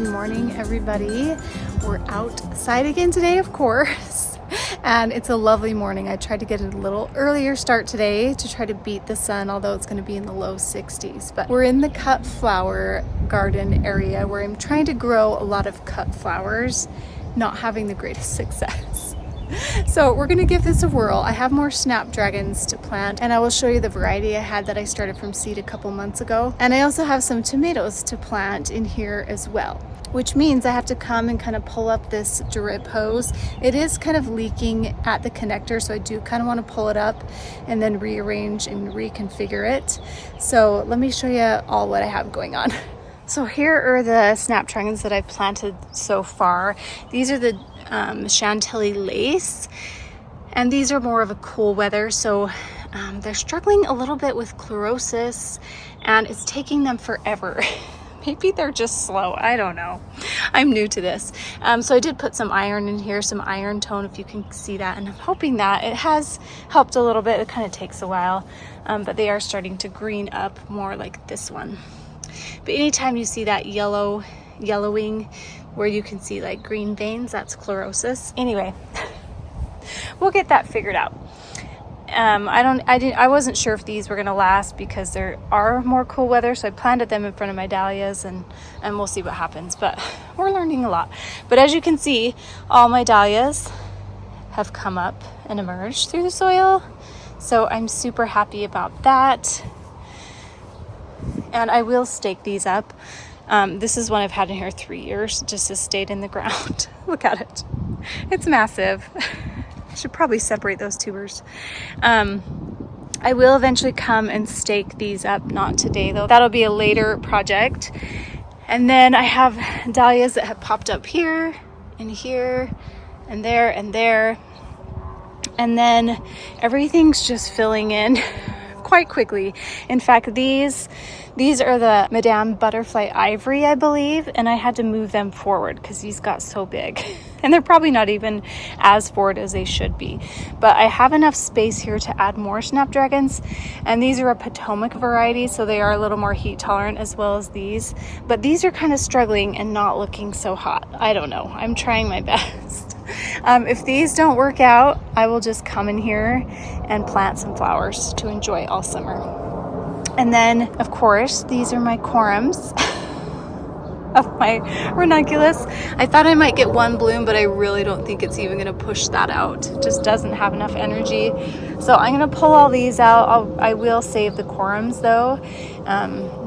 Good morning, everybody. We're outside again today, of course, and it's a lovely morning. I tried to get a little earlier start today to try to beat the sun, although it's going to be in the low 60s. But we're in the cut flower garden area where I'm trying to grow a lot of cut flowers, not having the greatest success. So we're gonna give this a whirl. I have more Snapdragons to plant, and I will show you the variety I had that I started from seed a couple months ago. And I also have some tomatoes to plant in here as well, which means I have to come and kind of pull up this drip hose. It is kind of leaking at the connector, so I do kind of want to pull it up and then rearrange and reconfigure it. So let me show you all what I have going on. So here are the Snapdragons that I've planted so far. These are the Chantilly lace, and these are more of a cool weather, so they're struggling a little bit with chlorosis, and it's taking them forever. Maybe they're just slow, I don't know. I'm new to this. So I did put some iron in here, some iron tone, if you can see that, and I'm hoping that it has helped a little bit. It kind of takes a while, but they are starting to green up more like this one. But anytime you see that yellowing where you can see like green veins, that's chlorosis. Anyway, we'll get that figured out. I wasn't sure if these were gonna last because there are more cool weather, so I planted them in front of my dahlias, and we'll see what happens, but we're learning a lot. But as you can see, all my dahlias have come up and emerged through the soil, so I'm super happy about that. And I will stake these up. This is one I've had in here 3 years, just has stayed in the ground. Look at it. It's massive. I should probably separate those tubers. I will eventually come and stake these up, not today though. That'll be a later project. And then I have dahlias that have popped up here and here and there and there. And then everything's just filling in quite quickly. In fact, these are the Madame Butterfly Ivory, I believe, and I had to move them forward because these got so big. And they're probably not even as forward as they should be. But I have enough space here to add more Snapdragons, and these are a Potomac variety, so they are a little more heat tolerant as well as these. But these are kind of struggling and not looking so hot. I don't know. I'm trying my best. If these don't work out, I will just come in here and plant some flowers to enjoy all summer. And then, of course, these are my corums of my ranunculus. I thought I might get one bloom, but I really don't think it's even going to push that out. It just doesn't have enough energy. So I'm going to pull all these out. I will save the corums though.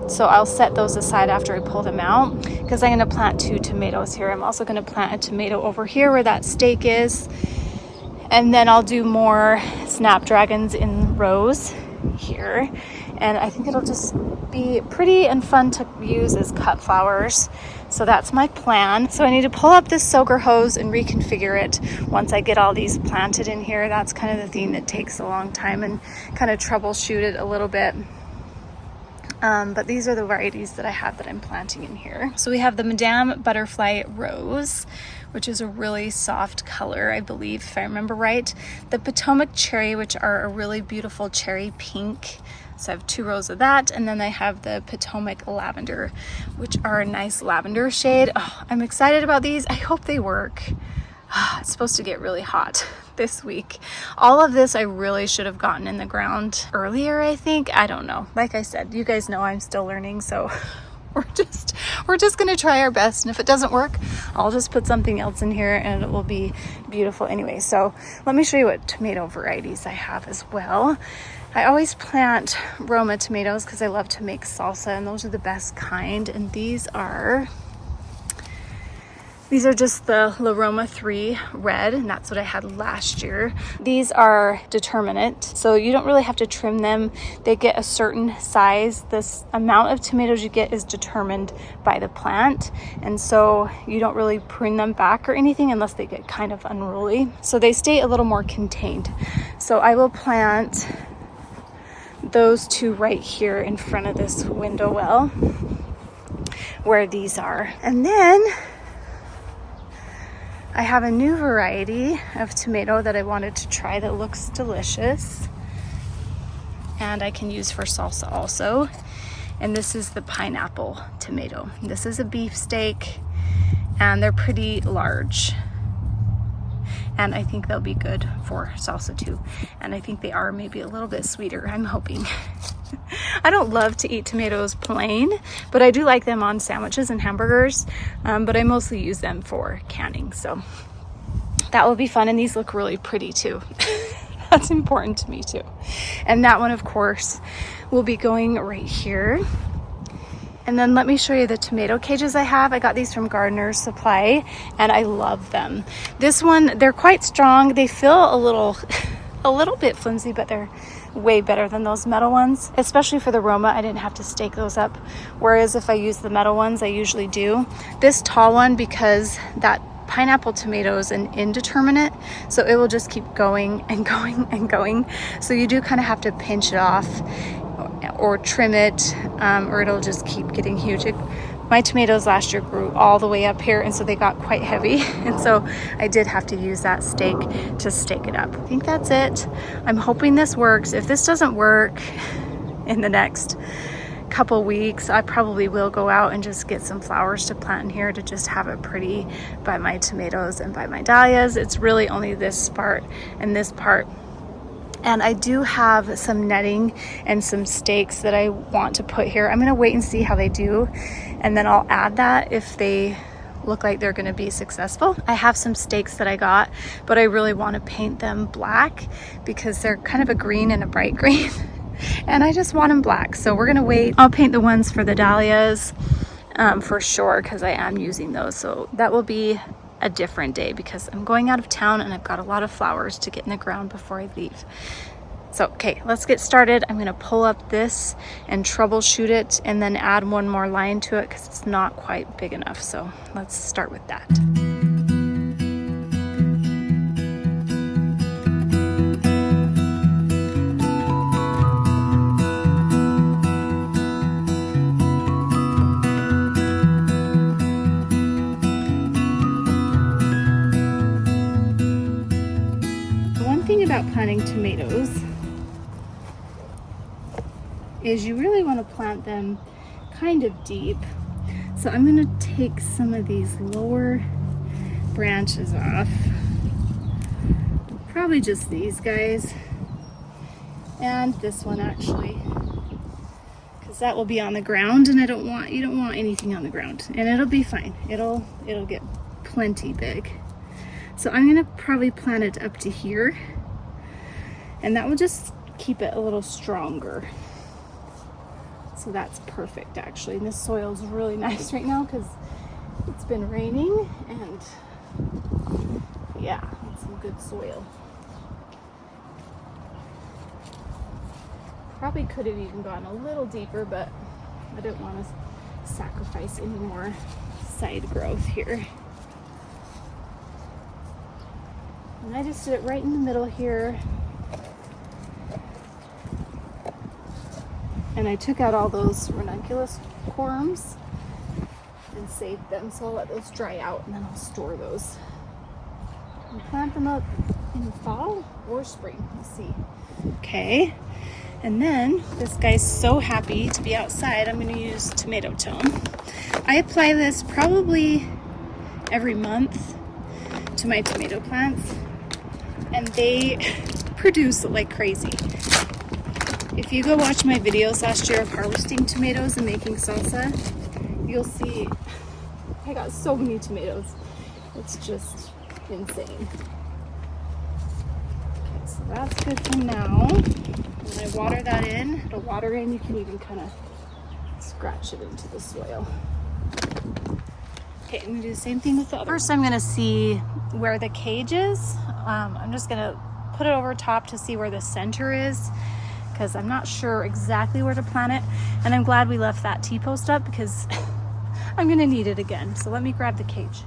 So I'll set those aside after I pull them out, because I'm going to plant 2 tomatoes here. I'm also going to plant a tomato over here where that stake is. And then I'll do more Snapdragons in rows here. And I think it'll just be pretty and fun to use as cut flowers. So that's my plan. So I need to pull up this soaker hose and reconfigure it once I get all these planted in here. That's kind of the thing that takes a long time, and kind of troubleshoot it a little bit. But these are the varieties that I have that I'm planting in here. So we have the Madame Butterfly Rose, which is a really soft color, I believe, if I remember right. The Potomac Cherry, which are a really beautiful cherry pink. So I have 2 rows of that, and then I have the Potomac Lavender, which are a nice lavender shade. Oh, I'm excited about these. I hope they work. It's supposed to get really hot this week. All of this I really should have gotten in the ground earlier, I think. I don't know. Like I said, you guys know I'm still learning, so we're just gonna try our best, and if it doesn't work, I'll just put something else in here and it will be beautiful anyway. So let me show you what tomato varieties I have as well. I always plant Roma tomatoes because I love to make salsa, and those are the best kind. And these are just the La Roma 3 red, and that's what I had last year. These are determinate, so you don't really have to trim them. They get a certain size. This amount of tomatoes you get is determined by the plant, and so you don't really prune them back or anything unless they get kind of unruly. So they stay a little more contained. So I will plant those 2 right here in front of this window well where these are. And then I have a new variety of tomato that I wanted to try that looks delicious, and I can use for salsa also. And this is the pineapple tomato. This is a beefsteak. and they're pretty large. And I think they'll be good for salsa too. And I think they are maybe a little bit sweeter, I'm hoping. I don't love to eat tomatoes plain, but I do like them on sandwiches and hamburgers. But I mostly use them for canning. So that will be fun. And these look really pretty too. That's important to me too. And that one, of course, will be going right here. And then let me show you the tomato cages I have. I got these from Gardener's Supply and I love them. This one, they're quite strong. They feel a little bit flimsy, but they're way better than those metal ones, especially for the Roma. I didn't have to stake those up. Whereas if I use the metal ones, I usually do. This tall one, because that pineapple tomato is an indeterminate, so it will just keep going and going and going. So you do kind of have to pinch it off or trim it, or it'll just keep getting huge. My tomatoes last year grew all the way up here, and so they got quite heavy, and so I did have to use that stake to stake it up. I think that's it. I'm hoping this works. If this doesn't work in the next couple weeks, I probably will go out and just get some flowers to plant in here to just have it pretty by my tomatoes and by my dahlias. It's really only this part and this part. And I do have some netting and some stakes that I want to put here. I'm going to wait and see how they do, and then I'll add that if they look like they're going to be successful. I have some stakes that I got, but I really want to paint them black because they're kind of a green and a bright green. And I just want them black. So we're going to wait. I'll paint the ones for the dahlias for sure, because I am using those. So that will be a different day because I'm going out of town and I've got a lot of flowers to get in the ground before I leave. So, okay, let's get started. I'm going to pull up this and troubleshoot it and then add one more line to it because it's not quite big enough. So let's start with that. About planting tomatoes is you really want to plant them kind of deep. So I'm going to take some of these lower branches off, probably just these guys and this one actually, because that will be on the ground, and you don't want anything on the ground, and it'll be fine. It'll get plenty big. So I'm going to probably plant it up to here, and that will just keep it a little stronger. So that's perfect actually. And this soil is really nice right now because it's been raining, and yeah, it's some good soil. Probably could have even gone a little deeper, but I didn't want to sacrifice any more side growth here. And I just did it right in the middle here. And I took out all those ranunculus corms and saved them, so I'll let those dry out and then I'll store those and plant them up in fall or spring. We'll see. Okay, and then this guy's so happy to be outside. I'm going to use tomato tone. I apply this probably every month to my tomato plants, and they produce like crazy. If you go watch my videos last year of harvesting tomatoes and making salsa, you'll see I got so many tomatoes. It's just insane. Okay, so that's good for now. When I water that in, it'll water in. You can even kind of scratch it into the soil. Okay, I'm gonna do the same thing with the other. First, I'm gonna see where the cage is. I'm just gonna put it over top to see where the center is, because I'm not sure exactly where to plant it. And I'm glad we left that T-post up because I'm gonna need it again. So let me grab the cage.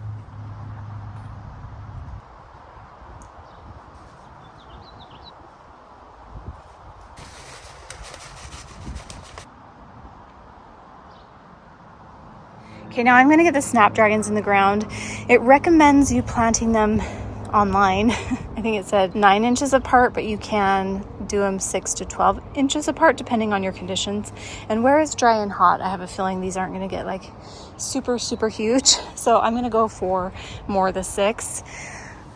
Okay, now I'm gonna get the Snapdragons in the ground. It recommends you planting them online I think it said 9 inches apart, but you can do them 6 to 12 inches apart depending on your conditions. And where it's dry and hot, I have a feeling these aren't going to get like super huge. So I'm going to go for more of the 6.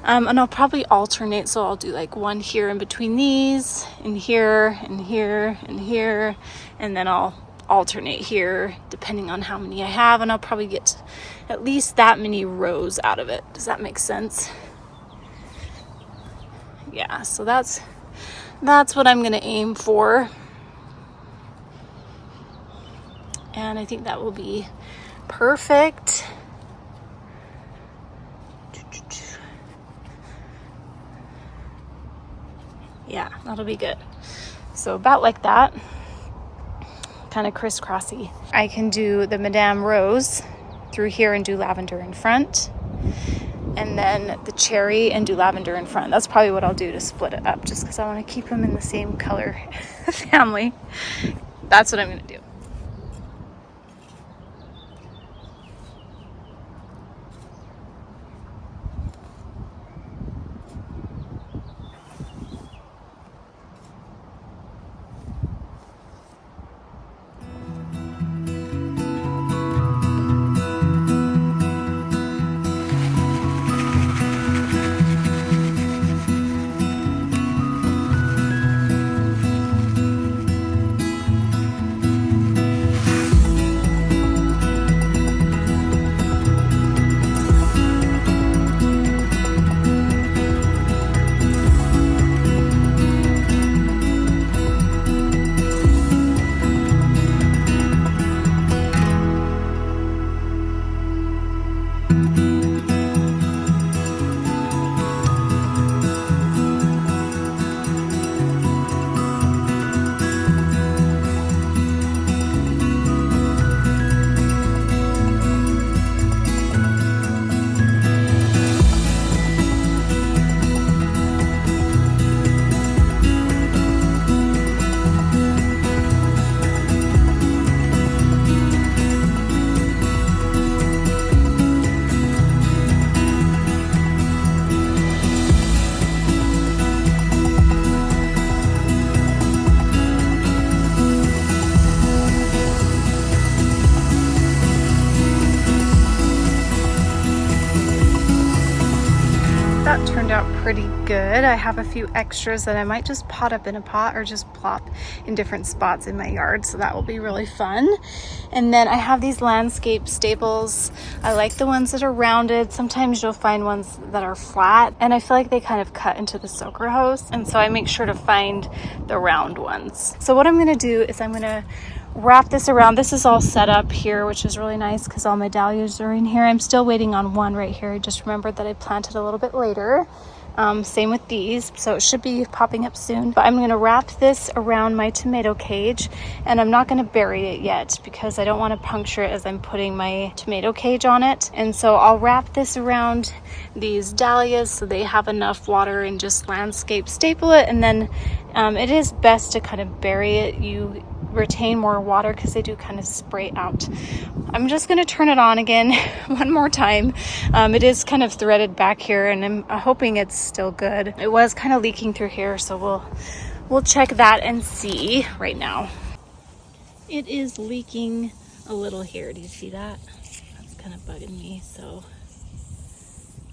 And I'll probably alternate. So I'll do like one here in between these, and here, and here, and here. And then I'll alternate here depending on how many I have. And I'll probably get at least that many rows out of it. Does that make sense? Yeah, so that's what I'm going to aim for. And I think that will be perfect. Yeah, that'll be good. So about like that, kind of crisscrossy. I can do the Madame Rose through here and do lavender in front, and then the cherry and do lavender in front. That's probably what I'll do to split it up, just because I want to keep them in the same color family. That's what I'm going to do. That turned out pretty good. I have a few extras that I might just pot up in a pot or just plop in different spots in my yard, so that will be really fun. And then I have these landscape staples. I like the ones that are rounded. Sometimes you'll find ones that are flat, and I feel like they kind of cut into the soaker hose, and so I make sure to find the round ones. So what I'm going to do is I'm going to wrap this around. This is all set up here, which is really nice because all my dahlias are in here. I'm still waiting on one right here. I just remembered that I planted a little bit later. Same with these, so it should be popping up soon. But I'm going to wrap this around my tomato cage, and I'm not going to bury it yet because I don't want to puncture it as I'm putting my tomato cage on it. And so I'll wrap this around these dahlias so they have enough water and just landscape staple it. And then it is best to kind of bury it. You retain more water because they do kind of spray out. I'm just going to turn it on again one more time. It is kind of threaded back here, and I'm hoping it's still good. It was kind of leaking through here, so we'll check that and see right now. It is leaking a little here. Do you see that? That's kind of bugging me, so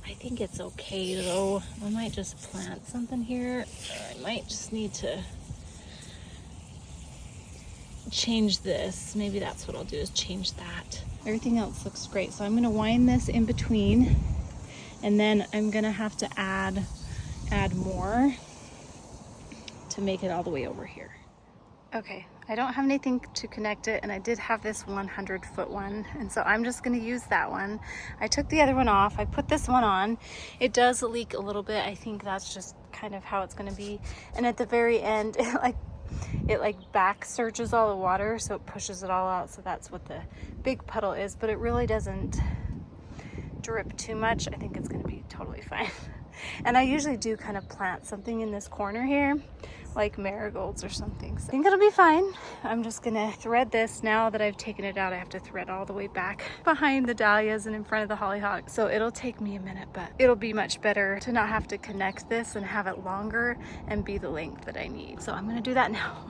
I think it's okay though. I might just plant something here, or I might just need to change this. Maybe that's what I'll do, is change that. Everything else looks great, so I'm going to wind this in between, and then I'm going to have to add more to make it all the way over here. Okay, I don't have anything to connect it, and I did have this 100-foot one, and so I'm just going to use that one. I took the other one off. I put this one on. It does leak a little bit. I think that's just kind of how it's going to be. And at the very end, it back surges all the water, so it pushes it all out. So that's what the big puddle is, but it really doesn't drip too much. I think it's going to be totally fine. And I usually do kind of plant something in this corner here, like marigolds or something. So I think it'll be fine. I'm just gonna thread this. Now that I've taken it out, I have to thread all the way back behind the dahlias and in front of the hollyhock. So it'll take me a minute, but it'll be much better to not have to connect this and have it longer and be the length that I need. So I'm gonna do that now.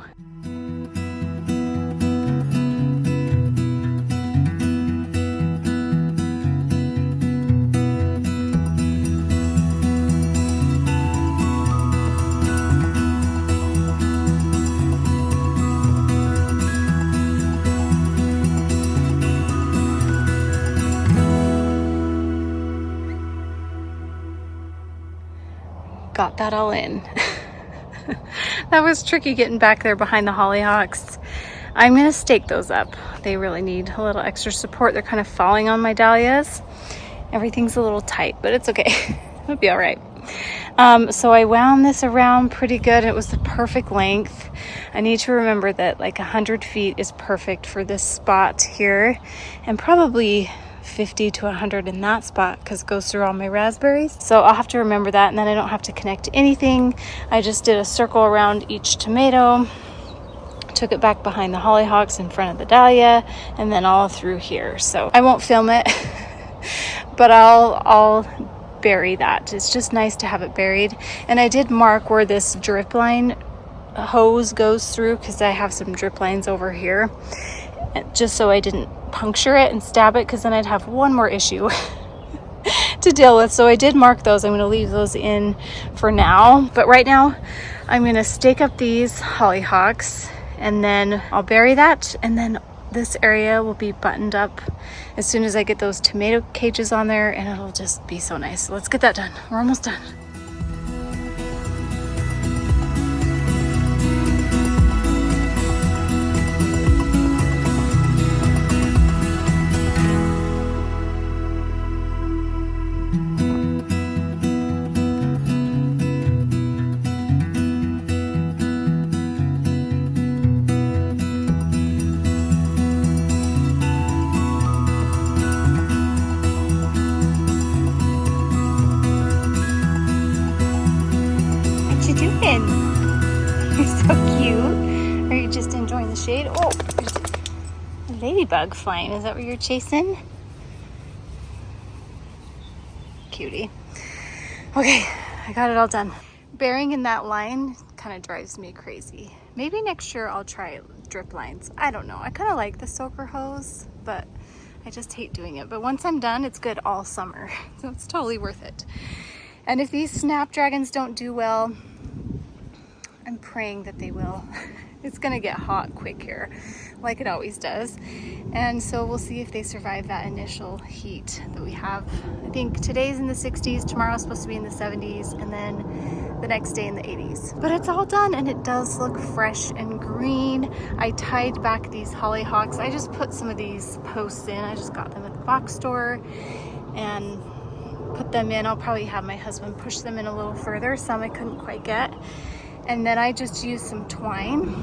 Got that all in. That was tricky getting back there behind the hollyhocks. I'm gonna stake those up. They really need a little extra support. They're kind of falling on my dahlias. Everything's a little tight, but it's okay. It'll be all right. So I wound this around pretty good. It was the perfect length. I need to remember that like 100 feet is perfect for this spot here, and probably 50 to 100 in that spot because it goes through all my raspberries. So I'll have to remember that, and then I don't have to connect anything. I just did a circle around each tomato, took it back behind the hollyhocks in front of the dahlia, and then all through here. So I won't film it, but I'll bury that. It's just nice to have it buried. And I did mark where this drip line hose goes through because I have some drip lines over here, just so I didn't puncture it and stab it, because then I'd have one more issue to deal with. So I did mark those. I'm going to leave those in for now, but right now I'm going to stake up these hollyhocks, and then I'll bury that, and then this area will be buttoned up as soon as I get those tomato cages on there, and it'll just be so nice. So let's get that done. We're almost done. You're so cute. Are you just enjoying the shade? Oh, there's a ladybug flying. Is that what you're chasing? Cutie. Okay, I got it all done. Burying in that line kind of drives me crazy. Maybe next year I'll try drip lines. I don't know. I kind of like the soaker hose, but I just hate doing it. But once I'm done, it's good all summer. So it's totally worth it. And if these Snapdragons don't do well, I'm praying that they will. It's gonna get hot quick here, like it always does. And so we'll see if they survive that initial heat that we have. I think today's in the 60s, tomorrow's supposed to be in the 70s, and then the next day in the 80s. But it's all done, and it does look fresh and green. I tied back these hollyhocks. I just put some of these posts in. I just got them at the box store and put them in. I'll probably have my husband push them in a little further. Some I couldn't quite get. And then I just used some twine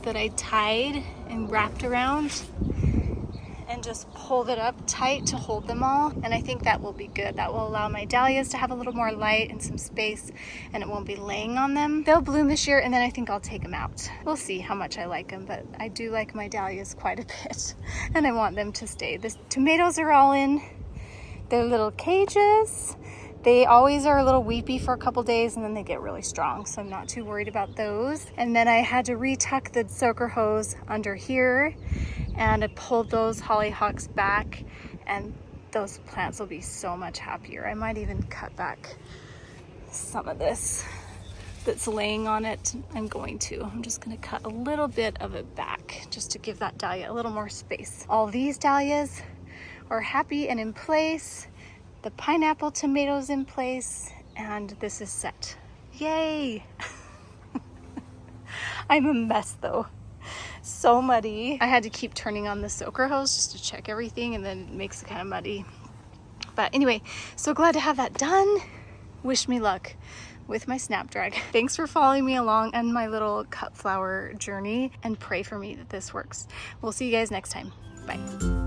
that I tied and wrapped around and just pulled it up tight to hold them all. And I think that will be good. That will allow my dahlias to have a little more light and some space, and it won't be laying on them. They'll bloom this year, and then I think I'll take them out. We'll see how much I like them, but I do like my dahlias quite a bit, and I want them to stay. The tomatoes are all in their little cages. They always are a little weepy for a couple days, and then they get really strong, so I'm not too worried about those. And then I had to retuck the soaker hose under here, and I pulled those hollyhocks back, and those plants will be so much happier. I might even cut back some of this that's laying on it. I'm just going to cut a little bit of it back just to give that dahlia a little more space. All these dahlias are happy and in place. The pineapple tomatoes in place, and this is set. Yay! I'm a mess though. So muddy. I had to keep turning on the soaker hose just to check everything, and then it makes it kind of muddy. But anyway, so glad to have that done. Wish me luck with my Snapdragon. Thanks for following me along on my little cut flower journey, and pray for me that this works. We'll see you guys next time. Bye.